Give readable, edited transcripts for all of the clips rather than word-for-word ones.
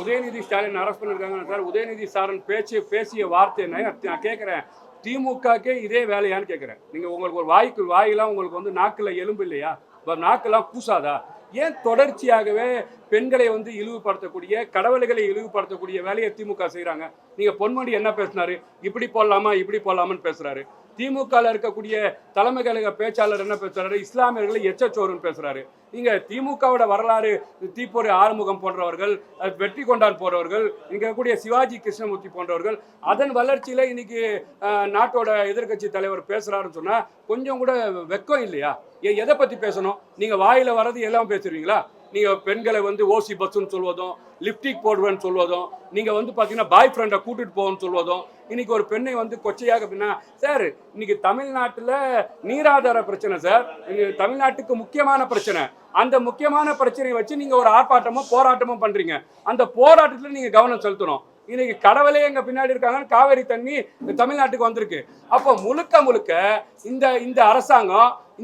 Udhayanidhi Stalin arrest பண்ணிருக்காங்க sir. Udhayanidhi Stalin பேசிய வார்த்தை நான் கேட்கிறேன், திமுகக்கே இதே வேலையான்னு கேட்கிறேன். நீங்க உங்களுக்கு ஒரு வாயெல்லாம் உங்களுக்கு வந்து நாக்குல எலும்பு இல்லையா? நாக்கெல்லாம் கூசாதா? ஏன் தொடர்ச்சியாகவே பெண்களை வந்து இழிவுபடுத்தக்கூடிய, கடவுள்களை இழிவுபடுத்தக்கூடிய வேலையை திமுக செய்யறாங்க? நீங்க பொன்முடி என்ன பேசினாரு? இப்படி போடலாமா இப்படி போடலாமான்னு பேசுறாரு. திமுகவில் இருக்கக்கூடிய தலைமை கழக பேச்சாளர் என்ன பேசுறாரு? இஸ்லாமியர்களை எச்சச்சோறுன்னு பேசுறாரு. இங்க திமுகவோட வரலாறு தீப்பொறி ஆறுமுகம் போன்றவர்கள், வெற்றி கொண்டான் போன்றவர்கள், இங்க இருக்கக்கூடிய சிவாஜி கிருஷ்ணமூர்த்தி போன்றவர்கள், அதன் வளர்ச்சியில இன்னைக்கு நாட்டோட எதிர்கட்சி தலைவர் பேசுறாருன்னு சொன்னா கொஞ்சம் கூட வெக்கம் இல்லையா? எதை பத்தி பேசணும்? நீங்க வாயில வர்றது எல்லாம் பேசுறீங்களா? நீங்க பெண்களை வந்து ஓசி பஸ்ன்னு சொல்வதும், லிப்டிக் போடுவேன்னு சொல்வதும், நீங்க வந்து பாத்தீங்கன்னா பாய் ஃப்ரெண்டை கூட்டிட்டு போவோன்னு சொல்வதும், இன்னைக்கு ஒரு பெண்ணை வந்து கொச்சையாக அப்படின்னா சார், இன்னைக்கு தமிழ்நாட்டில் நீராதார பிரச்சனை சார், தமிழ்நாட்டுக்கு முக்கியமான பிரச்சனை. அந்த முக்கியமான பிரச்சனையை வச்சு நீங்க ஒரு ஆர்ப்பாட்டமோ போராட்டமோ பண்றீங்க. அந்த போராட்டத்தில் நீங்க கவனம் செலுத்தணும். இன்னைக்கு கடவுளே எங்க பின்னாடி இருக்காங்க, காவேரி தண்ணி தமிழ்நாட்டுக்கு வந்திருக்கு. அப்போ முழுக்க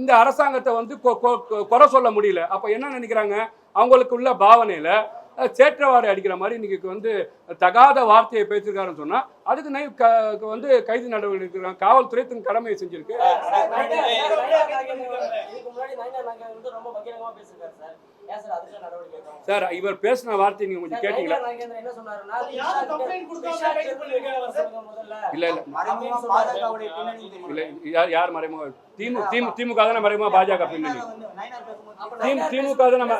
இந்த அரசாங்கத்தை வந்து குறை சொல்ல முடியல. அப்ப என்ன நினைக்கிறாங்க? அவங்களுக்கு உள்ள பாவனையில சேற்றவாறு அடிக்கிற மாதிரி இன்னைக்கு வந்து தகாத வார்த்தையை பேசியிருக்காருன்னு சொன்னா அதுக்கு வந்து கைது நடவடிக்கை காவல்துறை தன் கடமையை செஞ்சிருக்கு. சார், இவர் பேசின வார்த்தை நீங்க கொஞ்சம் கேட்டீங்களா? யார் மறைமுக? திமுக தானே மறைமுக பாஜக பின்னணி. திமுக தான் நம்ம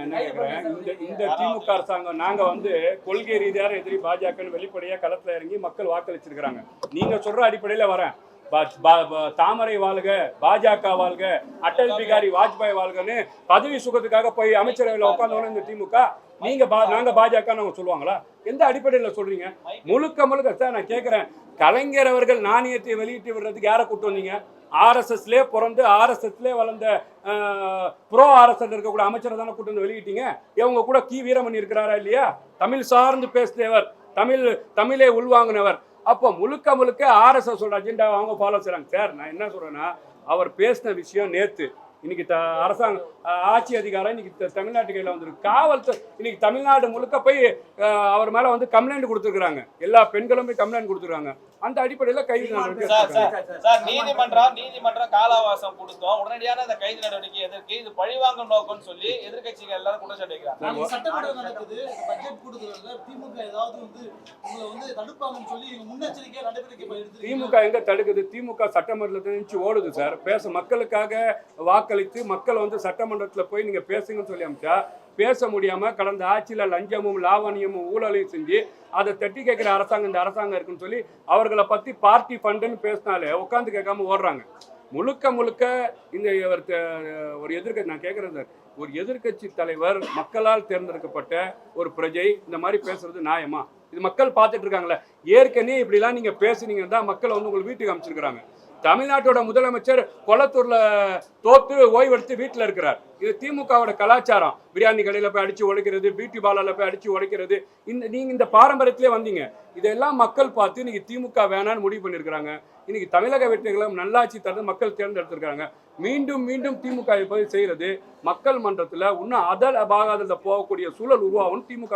என்ன கேட்கிறேன், இந்த திமுக அரசாங்கம் நாங்க வந்து கொள்கை ரீதியான எதிரி பாஜக வெளிப்படையா களத்துல இறங்கி மக்கள் வாக்களிச்சிருக்கிறாங்க. நீங்க சொல்ற அடிப்படையில வரேன், தாமரை வாழ்க, பாஜக வாழ்க, அடல் பிகாரி வாஜ்பாய் வாழ்கன்னு பதவி சுகத்துக்காக போய் அமைச்சரவையில் உட்கார்ந்தவன இந்த திமுக. நாங்க பாஜக சொல்லுவாங்களா? எந்த அடிப்படையில் சொல்றீங்க? முழுக்க சார் நான் கேட்கிறேன், கலைஞர் அவர்கள் நாணயத்தை வெளியிட்டு விடுறதுக்கு யாரை கூட்டு வந்தீங்க? ஆர்எஸ்எஸ்லேயே பிறந்து ஆர்எஸ்எஸ்லேயே வளர்ந்த ப்ரோ ஆர்எஸ்எஸ் இருக்கக்கூடிய அமைச்சரை தானே கூட்டு வந்து வெளியிட்டீங்க. இவங்க கூட கி வீரமணி இருக்கிறாரா இல்லையா? தமிழ் சார்ந்து பேசினவர், தமிழை உள்வாங்கினவர். அப்போ முழுக்க ஆர்எஸ்எஸ் சொல்ற அஜெண்டா அவங்க ஃபாலோ செய்றாங்க. சார், நான் என்ன சொல்றேன்னா, அவர் பேசின விஷயம் நேத்து, இன்னைக்கு அரசாங்கம் ஆட்சி அதிகாரம் இன்னைக்கு தமிழ்நாட்டு கையில் வந்துருக்கு. காவல்துறை இன்னைக்கு தமிழ்நாடு முழுக்க போய் அவர் மேல வந்து கம்ப்ளைண்ட் கொடுத்துருக்காங்க. எல்லா பெண்களும் போய் கம்ப்ளைண்ட் கொடுத்துருக்காங்க. அந்த அடிப்படையில் கைது நடவடிக்கை நீதிமன்றம் காலாவாசம் கொடுத்தோம், உடனடியான அந்த கைது நடவடிக்கை எதற்கு? இது பழிவாங்கும் நோக்கம்னு சொல்லி எதிர்கட்சிகள் எல்லாரும் குற்றச்சாட்டு வைக்கிறாங்க. சட்டமன்றம் நடக்குது, பட்ஜெட் கொடுக்கறதுல திமுக ஏதாவது வந்து உங்களை வந்து தடுப்பாங்கன்னு சொல்லி முன்னெச்சரிக்கை நடவடிக்கை எடுத்து. திமுக எங்க தடுக்குது? திமுக சட்டமன்றத்தில் ஓடுது சார். மக்களுக்காக வாக்களித்து மக்கள் வந்து சட்டமன்றத்தில் போய் நீங்க பேசுங்கன்னு சொல்லி அமைச்சா பேச முடியாம கடந்த ஆட்சியில லஞ்சமும் லாவணியமும் ஊழலையும் செஞ்சு அதை தட்டி கேட்கிற அரசாங்கம் இந்த அரசாங்கம் இருக்குன்னு சொல்லி அவர்களை பத்தி பார்ட்டி ஃபண்டுன்னு பேசினாலே உட்காந்து கேட்காம ஓடுறாங்க. முழுக்க இந்த ஒரு எதிர்கட்சி, நான் கேட்கிறேன் சார், ஒரு எதிர்கட்சி தலைவர் மக்களால் தேர்ந்தெடுக்கப்பட்ட ஒரு பிரஜை இந்த மாதிரி பேசுறது நியாயமா? இது மக்கள் பார்த்துட்டு இருக்காங்களே. ஏற்கனவே இப்படிலாம் நீங்க பேசுனீங்கன்னா தான் மக்களை வந்து உங்களுக்கு வீட்டுக்கு அமைச்சிருக்கிறாங்க. தமிழ்நாட்டோட முதலமைச்சர் கொளத்தூர்ல தோத்து ஓய்வெடுத்து வீட்டில் இருக்கிறார். இது திமுகவோட கலாச்சாரம். பிரியாணி கடையில் போய் அடிச்சு உடைக்கிறது, பியூட்டி பார்லர்ல போய் அடிச்சு உடைக்கிறது, நீங்க இந்த பாரம்பரியத்திலே வந்தீங்க. இதெல்லாம் மக்கள் பார்த்து இன்னைக்கு திமுக வேணான்னு முடிவு பண்ணியிருக்கிறாங்க. இன்னைக்கு தமிழக வெற்றிகளும் நல்லாட்சி தரது மக்கள் தேர்ந்தெடுத்திருக்காங்க. மீண்டும் திமுக செய்யறது மக்கள் மன்றத்தில் இன்னும் அதல் அபாகாதல போகக்கூடிய சூழல் உருவாகும். திமுக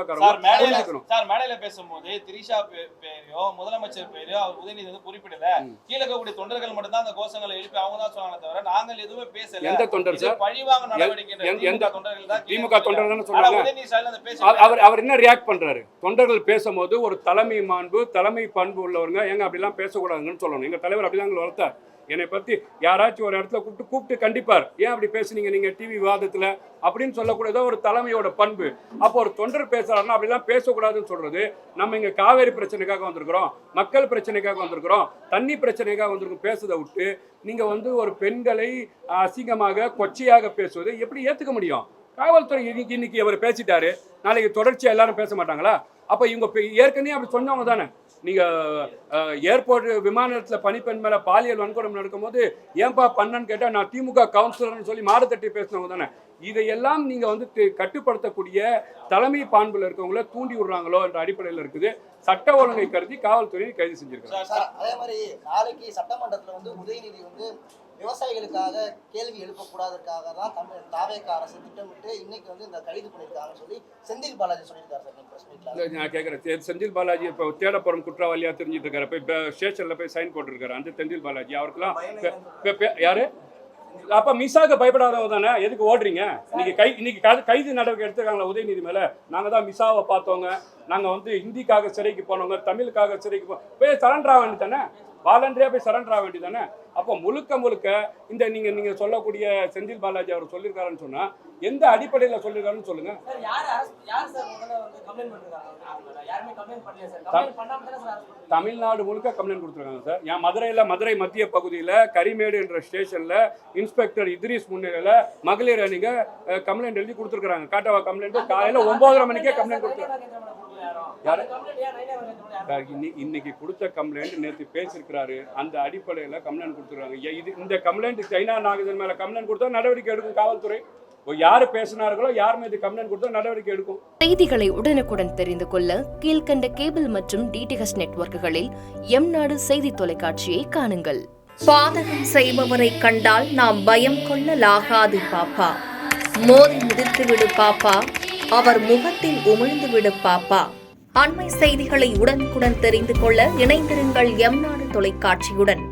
மேடையில பேசும்போது திரிஷா பேரையோ முதலமைச்சர் பேரையோ அவர் உதயநிதி வந்து குறிப்பிடல. கீழே இருக்கக்கூடிய தொண்டர்கள் மட்டும் தான் அந்த கோஷங்களை எழுப்பி அவங்க தான் சொன்னாங்க தவிர நாங்கள் எதுவுமே பேசல. எந்த தொண்டர் சார்? பழிவாங்க நடவடிக்கை திமுக தொண்டர்கள் தானே சொன்னாங்க. அவர் என்ன ரியாக்ட் பண்றாரு? தொண்டர்கள் பேசும்போது ஒரு தலைமை மாண்பு, தலைமை பண்பு உள்ளவங்க ஏங்க அப்படிலாம் பேசக்கூடாதுன்னு சொல்லணும். எங்க தலைவர் அப்படிதான் வளர்த்தார். என்னை பத்தி யாராச்சும் ஒரு இடத்துல கூப்பிட்டு கண்டிப்பார். ஏன் அப்படி பேசுனீங்க நீங்க டிவி விவாதத்துல அப்படின்னு சொல்லக்கூடாத ஒரு தலைமையோட பண்பு. அப்போ ஒரு தொண்டர் பேசுறாருன்னா அப்படிலாம் பேசக்கூடாதுன்னு சொல்றது. நம்ம இங்க காவேரி பிரச்சனைக்காக வந்திருக்கிறோம், மக்கள் பிரச்சனைக்காக வந்திருக்கிறோம், தண்ணி பிரச்சனைக்காக வந்திருக்கோம். பேசுறதை விட்டு நீங்க வந்து ஒரு பெண்களை அசிங்கமாக கொச்சையாக பேசுவதை எப்படி ஏத்துக்க முடியும்? காவல்துறை இன்னைக்கு அவர் பேசிட்டாரு, நாளைக்கு தொடர்ச்சியா எல்லாரும் பேச மாட்டாங்களா? அப்ப இவங்க ஏற்கனவே அப்படி சொன்னவங்க தானே. நீங்க ஏர்போர்ட் விமான நிலையத்துல பணிப்பெண் மேல பாலியல் வன்கொடுமை நடக்கும்போது ஏன்பா பண்ணன்னு கேட்டா நான் திமுக கவுன்சிலர்னு சொல்லி மாறு தட்டி பேசினவங்க தானே. இதையெல்லாம் நீங்க வந்து கட்டுப்படுத்தக்கூடிய தலைமை பாண்புல இருக்கவங்கள தூண்டி விடுறாங்களோ என்ற அடிப்படையில் இருக்குது. சட்ட ஒழுங்கை கருதி காவல்துறையை கைது செஞ்சிருக்காங்க. அதே மாதிரி நாளைக்கு சட்டமன்றத்துல வந்து உதயநிதி வந்து விவசாயிகளுக்காக கேள்வி எழுப்பக்கூடாதற்காக தான் தாவேக அரசு திட்டமிட்டு இன்னைக்கு வந்து இந்த கைது பண்ணியிருக்காங்கன்னு சொல்லி செந்தில் பாலாஜி சொல்லியிருக்காரு சார் பிரஸ் மீட்ல. நான் கேட்குறேன், செந்தில் பாலாஜி இப்போ தேடப்படும் குற்றவாளியாக தெரிஞ்சுட்டு இருக்காரு, போய் ஸ்டேஷனில் போய் சைன் போட்டிருக்காரு. அந்த செந்தில் பாலாஜி அவருக்கெல்லாம் யாரு? அப்ப மிஸ்ஸாக பயப்படாதவங்க தானே, எதுக்கு ஓடுறீங்க? இன்னைக்கு கைது நடவடிக்கை எடுத்துருக்காங்களா உதயநிதி மேல? நாங்க தான் மிஸ்ஸாவை பார்த்தவங்க, நாங்க வந்து ஹிந்திக்காக சிறைக்கு போனவங்க, தமிழுக்காக சிறைக்கு போய் சரண்டர் ஆக வேண்டி தானே, வாலண்டரியா போய் சரண்டர் ஆக வேண்டி தானே. அப்போ முழுக்க இந்த நீங்க சொல்லக்கூடிய செந்தில் பாலாஜி அவர் சொல்லியிருக்காருன்னு சொன்னா எந்த அடிப்படையில் சொல்லியிருக்காருன்னு சொல்லுங்க. தமிழ்நாடு முழுக்க கம்ப்ளைண்ட் கொடுத்துருக்காங்க சார். என் மதுரை மத்திய பகுதியில் கரிமேடு என்ற ஸ்டேஷன்ல இன்ஸ்பெக்டர் இத்ரீஸ் முன்னிலையில் மகளிர் அணிங்க கம்ப்ளைண்ட் எழுதி கொடுத்துருக்காங்க. காட்டவா கம்ப்ளைண்ட் காலையில் 9:30 மணிக்கே கம்ப்ளைண்ட் கொடுத்துருக்காங்க. இன்னைக்கு கொடுத்த கம்ப்ளைண்ட் நேற்று பேசியிருக்கிறாரு, அந்த அடிப்படையில் கம்ப்ளைண்ட் கொடுத்துருக்காங்க. இந்த கம்ப்ளைண்ட் சைனா நாகதன் மேல கம்ப்ளைண்ட் கொடுத்தா நடவடிக்கை எடுக்கும் காவல்துறை. யாரு பேசினார்களோ யார் மீது கம்ப்ளைண்ட் கொடுத்தா நடவடிக்கை எடுக்கும். செய்திகளை உடனுக்குடன் தெரிந்து கொள்ள கீழ்கண்ட கேபிள் மற்றும் டிடிஎச் நெட்வொர்க்குகளில் எம்நாடு செய்தி தொலைக்காட்சியை காணுங்கள். பாதகம் செய்பவரை கண்டால் நாம் பயம் கொள்ளலாகாது பாப்பா. மோதி மிதித்து விடு பாப்பா, அவர் முகத்தில் உமிழ்ந்து விடு பாப்பா. அண்மை செய்திகளை உடனுக்குடன் தெரிந்து கொள்ள இணைந்திருங்கள் எம்நாடு தொலைக்காட்சியுடன்.